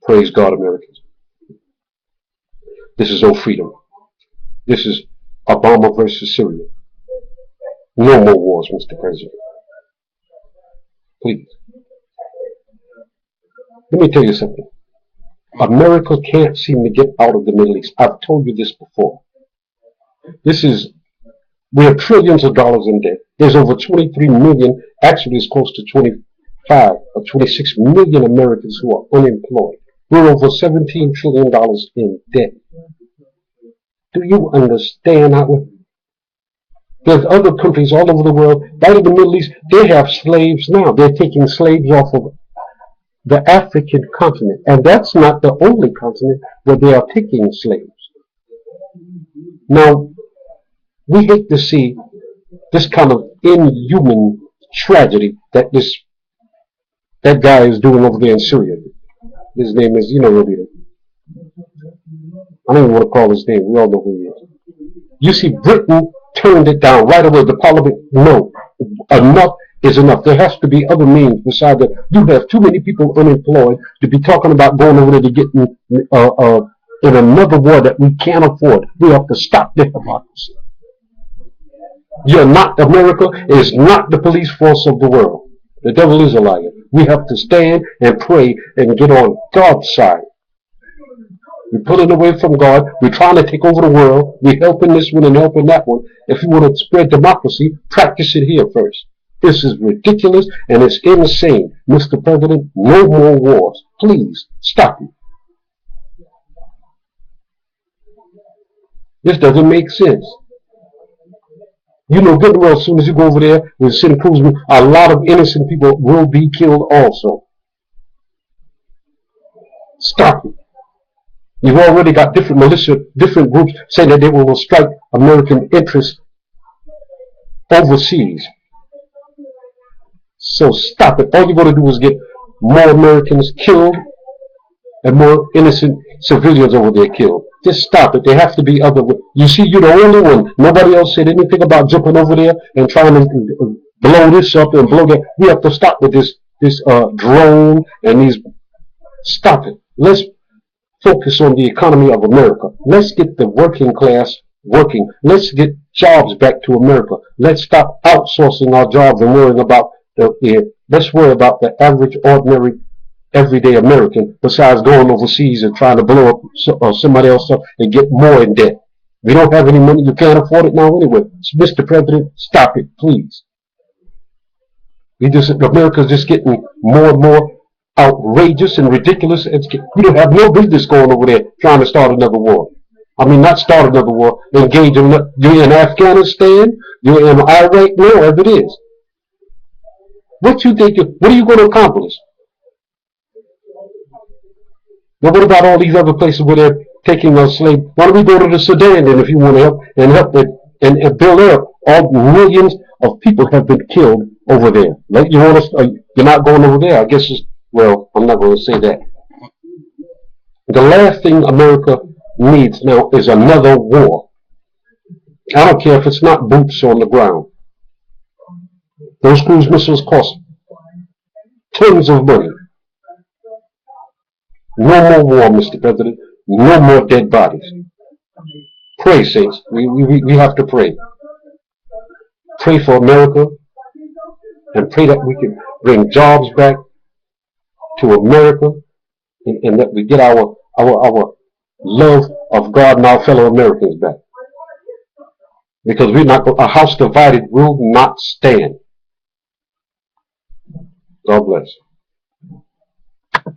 Praise God, Americans. This is no freedom. This is Obama versus Syria. No more wars, Mr. President. Please. Let me tell you something. America can't seem to get out of the Middle East. I've told you this before. We have trillions of dollars in debt. There's over 23 million, actually it's close to 25 or 26 million Americans who are unemployed. We're over $17 trillion in debt. Do you understand how? There's other countries all over the world, right in the Middle East, they have slaves now. They're taking slaves off of the African continent. And that's not the only continent where they are taking slaves. Now, we hate to see this kind of inhuman tragedy that guy is doing over there in Syria. His name is, Robita. I don't even want to call his name. We all know who he is. You see, Britain turned it down right away. The Parliament, no. Enough is enough. There has to be other means besides that. You have too many people unemployed to be talking about going over there to get in another war that we can't afford. We have to stop the hypocrisy. You're not, America is not the police force of the world. The devil is a liar. We have to stand and pray and get on God's side. We're pulling away from God. We're trying to take over the world. We're helping this one and helping that one. If you want to spread democracy, practice it here first. This is ridiculous and it's insane. Mr. President, no more wars. Please, stop it. This doesn't make sense. You know good and well, as soon as you go over there with send crews, a lot of innocent people will be killed also. Stop it. You've already got different militia, different groups saying that they will strike American interests overseas. So stop it. All you're going to do is get more Americans killed and more innocent civilians over there killed. Just stop it. There have to be other. You see, you're the only one. Nobody else said anything about jumping over there and trying to blow this up and blow that. We have to stop with this drone and these. Stop it. Let's focus on the economy of America. Let's get the working class working. Let's get jobs back to America. Let's stop outsourcing our jobs and worrying about let's worry about the average, ordinary, everyday American, besides going overseas and trying to blow up somebody else up and get more in debt. We don't have any money. You can't afford it now anyway. So, Mr. President, stop it, please. America's just getting more and more outrageous and ridiculous. We don't have no business going over there trying to start another war. I mean, not start another war, engage in. You're in Afghanistan, you're in Iraq now, wherever it is. What you think? What are you going to accomplish? Now, what about all these other places where they're taking our slaves? Why don't we go to the Sudan then if you want to help and build up? All millions of people have been killed over there. Like you're not going over there. I guess well, I'm not going to say that. The last thing America needs now is another war. I don't care if it's not boots on the ground. Those cruise missiles cost tons of money. No more war, Mr. President. No more dead bodies. Pray, saints. We have to pray. Pray for America and pray that we can bring jobs back to America and that we get our love of God and our fellow Americans back. Because a house divided will not stand. God bless.